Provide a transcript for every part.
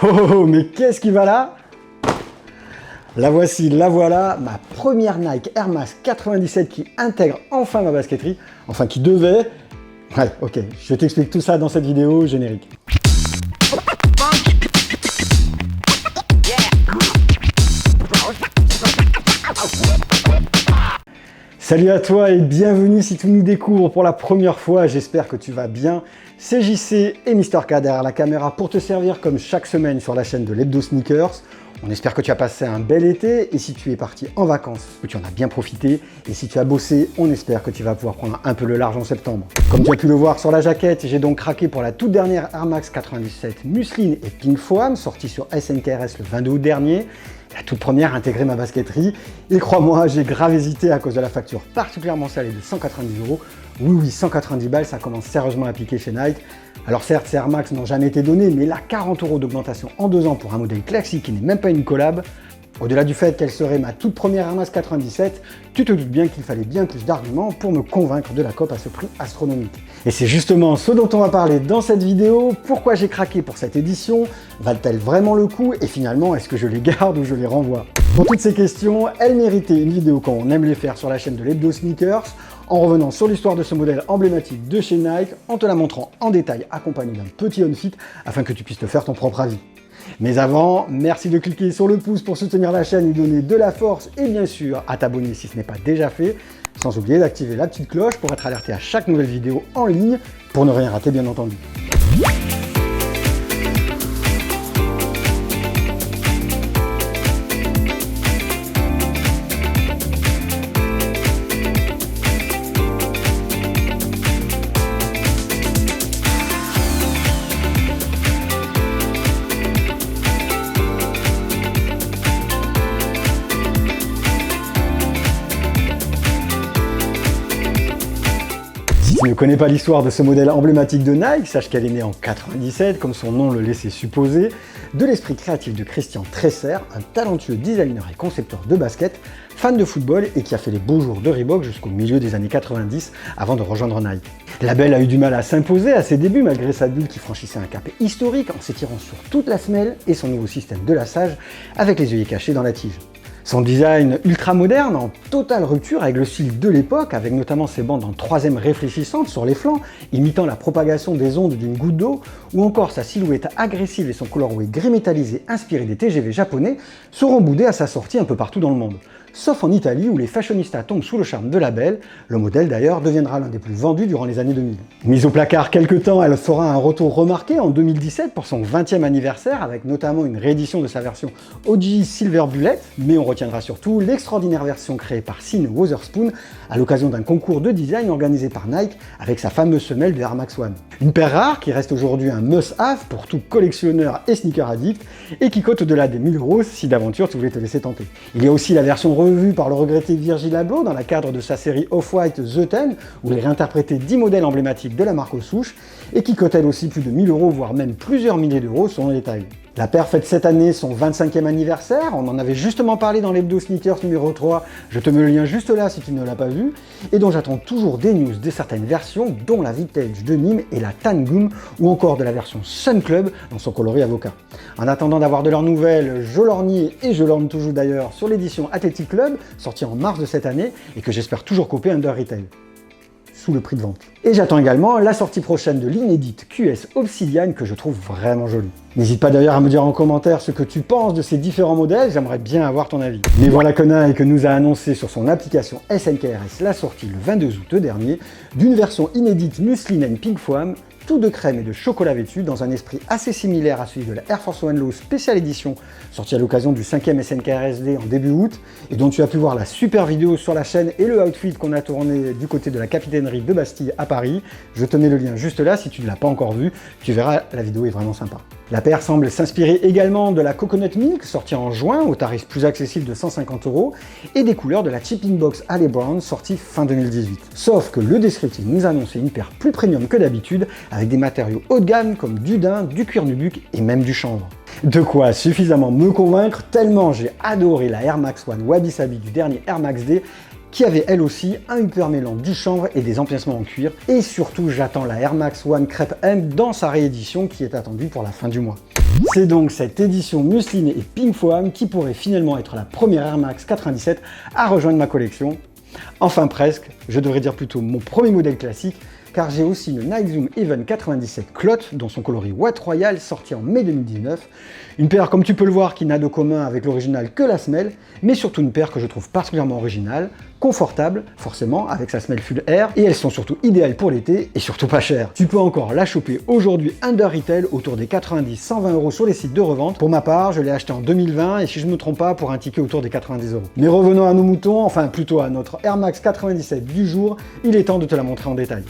Oh, oh, oh, mais qu'est-ce qui va là? La voici, la voilà, ma première Nike Air Max 97 qui intègre enfin ma basketterie, enfin qui devait... Ouais, ok, je t'explique tout ça dans cette vidéo générique. Salut à toi et bienvenue si tu nous découvres pour la première fois, j'espère que tu vas bien. C'est JC et Mister K derrière la caméra pour te servir comme chaque semaine sur la chaîne de l'Hebdo Sneakers. On espère que tu as passé un bel été et si tu es parti en vacances, que tu en as bien profité. Et si tu as bossé, on espère que tu vas pouvoir prendre un peu le large en septembre. Comme tu as pu le voir sur la jaquette, j'ai donc craqué pour la toute dernière Air Max 97 Museline et Pink Foam, sortie sur SNKRS le 22 août dernier. La toute première a intégré ma basketterie et crois-moi, j'ai grave hésité à cause de la facture particulièrement salée de 190 €. Oui, 190 balles, ça commence sérieusement à piquer chez Nike. Alors certes, ces Air Max n'ont jamais été donnés, mais là, 40 € d'augmentation en 2 ans pour un modèle classique qui n'est même pas une collab. Au-delà du fait qu'elle serait ma toute première Air Max 97, tu te doutes bien qu'il fallait bien plus d'arguments pour me convaincre de la cope à ce prix astronomique. Et c'est justement ce dont on va parler dans cette vidéo. Pourquoi j'ai craqué pour cette édition? Valent-elles vraiment le coup? Et finalement, est-ce que je les garde ou je les renvoie? Pour toutes ces questions, elles méritaient une vidéo quand on aime les faire sur la chaîne de l'Hebdo Sneakers, en revenant sur l'histoire de ce modèle emblématique de chez Nike, en te la montrant en détail accompagné d'un petit on-fit afin que tu puisses te faire ton propre avis. Mais avant, merci de cliquer sur le pouce pour soutenir la chaîne et donner de la force et bien sûr à t'abonner si ce n'est pas déjà fait, sans oublier d'activer la petite cloche pour être alerté à chaque nouvelle vidéo en ligne pour ne rien rater bien entendu. Si tu ne connais pas l'histoire de ce modèle emblématique de Nike, sache qu'elle est née en 97, comme son nom le laissait supposer, de l'esprit créatif de Christian Tresser, un talentueux designer et concepteur de basket, fan de football et qui a fait les beaux jours de Reebok jusqu'au milieu des années 90 avant de rejoindre Nike. La belle a eu du mal à s'imposer à ses débuts malgré sa bulle qui franchissait un cap historique en s'étirant sur toute la semelle et son nouveau système de lassage avec les œillets cachés dans la tige. Son design ultra moderne, en totale rupture avec le style de l'époque, avec notamment ses bandes en troisième réfléchissantes sur les flancs, imitant la propagation des ondes d'une goutte d'eau, ou encore sa silhouette agressive et son colorway gris métallisé inspiré des TGV japonais, seront boudés à sa sortie un peu partout dans le monde. Sauf en Italie où les fashionistas tombent sous le charme de la belle, le modèle d'ailleurs deviendra l'un des plus vendus durant les années 2000. Mise au placard quelque temps, elle fera un retour remarqué en 2017 pour son 20e anniversaire avec notamment une réédition de sa version OG Silver Bullet, mais on retiendra surtout l'extraordinaire version créée par Sean Wotherspoon à l'occasion d'un concours de design organisé par Nike avec sa fameuse semelle de Air Max One. Une paire rare qui reste aujourd'hui un must-have pour tout collectionneur et sneaker addict et qui cote au-delà des 1000 € si d'aventure tu voulais te laisser tenter. Il y a aussi la version revue par le regretté Virgil Abloh dans le cadre de sa série Off-White The 10 où il réinterprétait 10 modèles emblématiques de la marque aux souches et qui cote elle aussi plus de 1000 € voire même plusieurs milliers d'euros selon les tailles. La paire fête cette année son 25e anniversaire, on en avait justement parlé dans l'Hebdo Sneakers numéro 3, je te mets le lien juste là si tu ne l'as pas vu, et dont j'attends toujours des news de certaines versions, dont la Vintage de Nîmes et la Tangum, ou encore de la version Sun Club dans son coloris avocat. En attendant d'avoir de leurs nouvelles, je lorgnais et je lorgne toujours d'ailleurs sur l'édition Athletic Club, sortie en mars de cette année, et que j'espère toujours copier under retail. Sous le prix de vente. Et j'attends également la sortie prochaine de l'inédite QS Obsidian que je trouve vraiment jolie. N'hésite pas d'ailleurs à me dire en commentaire ce que tu penses de ces différents modèles, j'aimerais bien avoir ton avis. Mais voilà que Nike nous a annoncé sur son application SNKRS la sortie le 22 août dernier d'une version inédite Museline and Pink Foam, tout de crème et de chocolat vêtu dans un esprit assez similaire à celui de la Air Force One Low Special Edition sortie à l'occasion du 5e SNKRSD en début août et dont tu as pu voir la super vidéo sur la chaîne et le outfit qu'on a tourné du côté de la capitainerie de Bastille à Paris. Je te mets le lien juste là si tu ne l'as pas encore vu, tu verras, la vidéo est vraiment sympa. La paire semble s'inspirer également de la Coconut Milk sortie en juin au tarif plus accessible de 150 € et des couleurs de la Chipping Box Halle Brown sortie fin 2018. Sauf que le descriptif nous annonçait une paire plus premium que d'habitude avec des matériaux haut de gamme comme du daim, du cuir nubuck et même du chanvre. De quoi suffisamment me convaincre tellement j'ai adoré la Air Max One Wabi Sabi du dernier Air Max D qui avait elle aussi un upper mêlant du chanvre et des empiècements en cuir. Et surtout, j'attends la Air Max One Crêpe M dans sa réédition qui est attendue pour la fin du mois. C'est donc cette édition Muslin et Pink Foam qui pourrait finalement être la première Air Max 97 à rejoindre ma collection. Enfin presque, je devrais dire plutôt mon premier modèle classique, car j'ai aussi une Nike Zoom Even 97 Clot dans son coloris White Royal sorti en mai 2019. Une paire comme tu peux le voir qui n'a de commun avec l'original que la semelle, mais surtout une paire que je trouve particulièrement originale, confortable forcément avec sa semelle Full Air, et elles sont surtout idéales pour l'été et surtout pas chères. Tu peux encore la choper aujourd'hui under retail autour des 90-120 € sur les sites de revente. Pour ma part, je l'ai acheté en 2020 et si je ne me trompe pas pour un ticket autour des 90 €. Mais revenons à nos moutons, enfin plutôt à notre Air Max 97 du jour, il est temps de te la montrer en détail.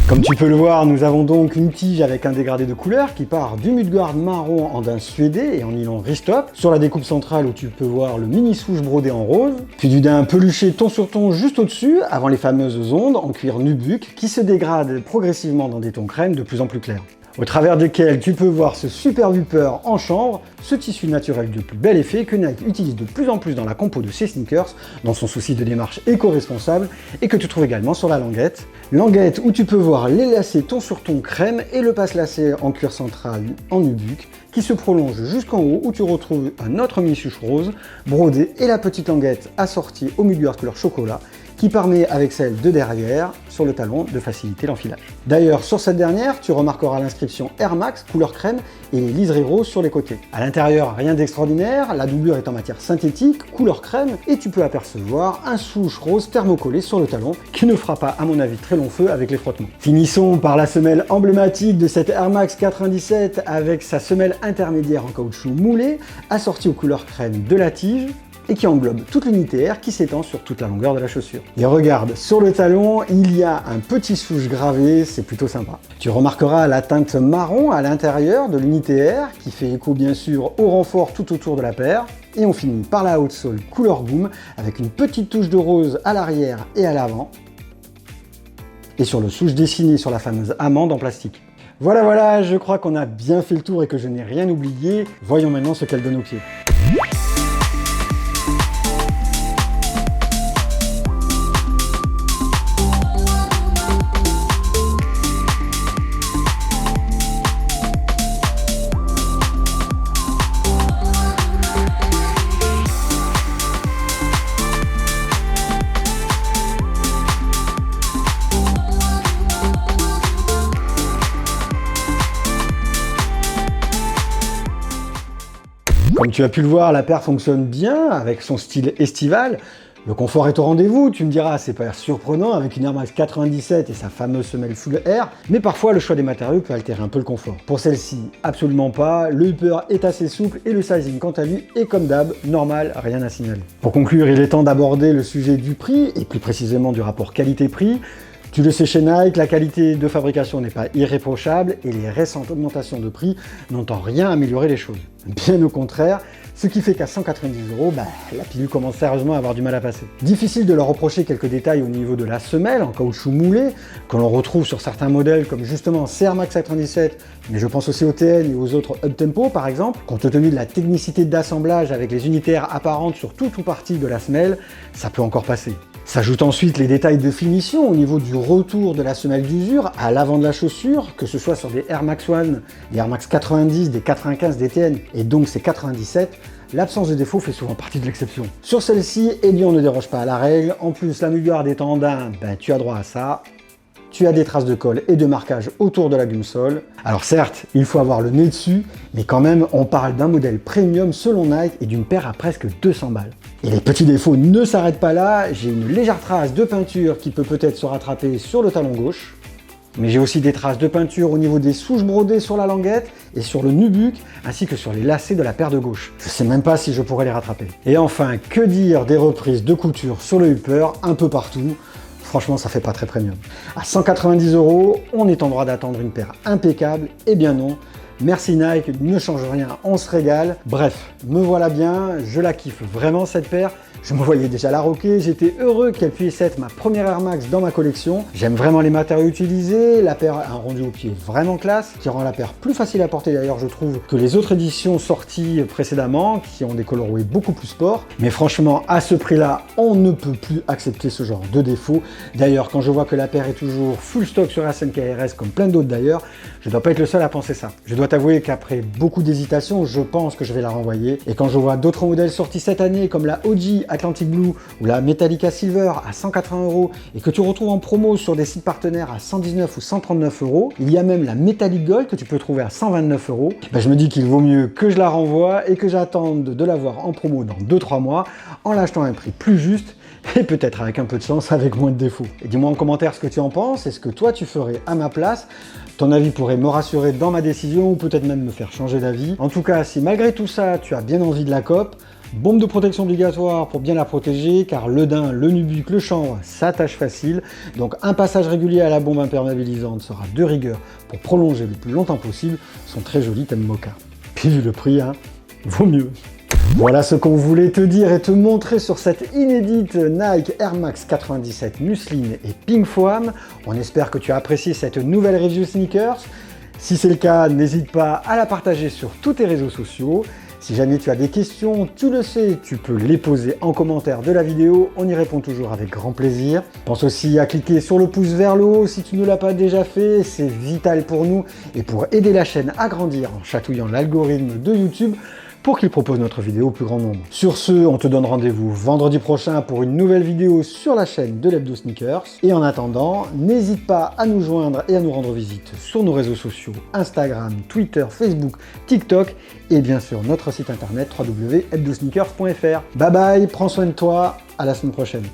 Comme tu peux le voir, nous avons donc une tige avec un dégradé de couleur qui part du mudguard marron en daim suédé et en nylon ristop. Sur la découpe centrale où tu peux voir le mini swoosh brodé en rose, puis du daim peluché ton sur ton juste au-dessus, avant les fameuses ondes en cuir nubuck qui se dégradent progressivement dans des tons crème de plus en plus clairs. Au travers desquels tu peux voir ce super upper en chanvre, ce tissu naturel de plus bel effet que Nike utilise de plus en plus dans la compo de ses sneakers, dans son souci de démarche éco-responsable, et que tu trouves également sur la languette. Languette où tu peux voir les lacets ton sur ton crème et le passe-lacet en cuir central en nubuck, qui se prolonge jusqu'en haut où tu retrouves un autre mini-souche rose, brodé et la petite languette assortie au mudguard couleur chocolat, qui permet avec celle de derrière, sur le talon, de faciliter l'enfilage. D'ailleurs, sur cette dernière, tu remarqueras l'inscription Air Max couleur crème et les liserés roses sur les côtés. À l'intérieur, rien d'extraordinaire, la doublure est en matière synthétique, couleur crème, et tu peux apercevoir un souche rose thermocollé sur le talon, qui ne fera pas, à mon avis, très long feu avec les frottements. Finissons par la semelle emblématique de cette Air Max 97 avec sa semelle intermédiaire en caoutchouc moulé, assortie aux couleurs crème de la tige, et qui englobe toute l'unité R qui s'étend sur toute la longueur de la chaussure. Et regarde, sur le talon, il y a un petit souche gravé, c'est plutôt sympa. Tu remarqueras la teinte marron à l'intérieur de l'unité R, qui fait écho bien sûr au renfort tout autour de la paire. Et on finit par la outsole couleur boom, avec une petite touche de rose à l'arrière et à l'avant. Et sur le souche dessiné sur la fameuse amande en plastique. Voilà, je crois qu'on a bien fait le tour et que je n'ai rien oublié. Voyons maintenant ce qu'elle donne aux pieds. Comme tu as pu le voir, la paire fonctionne bien avec son style estival. Le confort est au rendez-vous, tu me diras, c'est pas surprenant avec une Air Max 97 et sa fameuse semelle Full Air, mais parfois le choix des matériaux peut altérer un peu le confort. Pour celle-ci, absolument pas, le upper est assez souple et le sizing quant à lui est comme d'hab, normal, rien à signaler. Pour conclure, il est temps d'aborder le sujet du prix et plus précisément du rapport qualité-prix. Tu le sais chez Nike, la qualité de fabrication n'est pas irréprochable et les récentes augmentations de prix n'ont en rien amélioré les choses. Bien au contraire, ce qui fait qu'à 190 €, la pilule commence sérieusement à avoir du mal à passer. Difficile de leur reprocher quelques détails au niveau de la semelle en caoutchouc moulé, que l'on retrouve sur certains modèles comme justement Air Max 97, mais je pense aussi au TN et aux autres Uptempo par exemple. Compte tenu de la technicité d'assemblage avec les unitaires apparentes sur tout ou partie de la semelle, ça peut encore passer. S'ajoutent ensuite les détails de finition au niveau du retour de la semelle d'usure à l'avant de la chaussure, que ce soit sur des Air Max One, des Air Max 90, des 95, des TN et donc ces 97, l'absence de défaut fait souvent partie de l'exception. Sur celle-ci, eh bien on ne déroge pas à la règle, en plus la mudguard étant en daim, tu as droit à ça. Tu as des traces de colle et de marquage autour de la gumsole. Alors certes, il faut avoir le nez dessus, mais quand même, on parle d'un modèle premium selon Nike et d'une paire à presque 200 balles. Et les petits défauts ne s'arrêtent pas là, j'ai une légère trace de peinture qui peut peut-être se rattraper sur le talon gauche. Mais j'ai aussi des traces de peinture au niveau des souches brodées sur la languette et sur le nubuck, ainsi que sur les lacets de la paire de gauche. Je sais même pas si je pourrais les rattraper. Et enfin, que dire des reprises de couture sur le upper un peu partout. franchement ça fait pas très premium. À 190 €, on est en droit d'attendre une paire impeccable, eh bien non. Merci Nike, ne change rien, on se régale. Bref, me voilà bien, je la kiffe vraiment cette paire. Je me voyais déjà la rocker, j'étais heureux qu'elle puisse être ma première Air Max dans ma collection. J'aime vraiment les matériaux utilisés, la paire a un rendu au pied vraiment classe, qui rend la paire plus facile à porter d'ailleurs je trouve que les autres éditions sorties précédemment, qui ont des colorways beaucoup plus sport. Mais franchement, à ce prix-là, on ne peut plus accepter ce genre de défaut. D'ailleurs, quand je vois que la paire est toujours full stock sur SNKRS, comme plein d'autres d'ailleurs, je dois pas être le seul à penser ça. Je dois t'avouer qu'après beaucoup d'hésitation, je pense que je vais la renvoyer. Et quand je vois d'autres modèles sortis cette année, comme la OG Atlantic Blue ou la Metallica Silver à 180 € et que tu retrouves en promo sur des sites partenaires à 119 ou 139 €, il y a même la Metallic Gold que tu peux trouver à 129 €, ben je me dis qu'il vaut mieux que je la renvoie et que j'attende de l'avoir en promo dans 2-3 mois en l'achetant à un prix plus juste et peut-être avec un peu de chance, avec moins de défauts. Et dis-moi en commentaire ce que tu en penses, est-ce que toi tu ferais à ma place? Ton avis pourrait me rassurer dans ma décision ou peut-être même me faire changer d'avis. En tout cas, si malgré tout ça, tu as bien envie de la cope, bombe de protection obligatoire pour bien la protéger, car le daim, le nubuck, le chanvre, ça tâche facile. Donc un passage régulier à la bombe imperméabilisante sera de rigueur pour prolonger le plus longtemps possible son très joli thème mocha. Puis vu le prix, hein, vaut mieux. Voilà ce qu'on voulait te dire et te montrer sur cette inédite Nike Air Max 97 Museline et Pink Foam. On espère que tu as apprécié cette nouvelle review sneakers. Si c'est le cas, n'hésite pas à la partager sur tous tes réseaux sociaux. Si jamais tu as des questions, tu le sais, tu peux les poser en commentaire de la vidéo, on y répond toujours avec grand plaisir. Pense aussi à cliquer sur le pouce vers le haut si tu ne l'as pas déjà fait, c'est vital pour nous et pour aider la chaîne à grandir en chatouillant l'algorithme de YouTube pour qu'il propose notre vidéo au plus grand nombre. Sur ce, on te donne rendez-vous vendredi prochain pour une nouvelle vidéo sur la chaîne de l'Hebdo Sneakers. Et en attendant, n'hésite pas à nous joindre et à nous rendre visite sur nos réseaux sociaux, Instagram, Twitter, Facebook, TikTok et bien sûr notre site internet www.hebdosneakers.fr. Bye bye, prends soin de toi, à la semaine prochaine.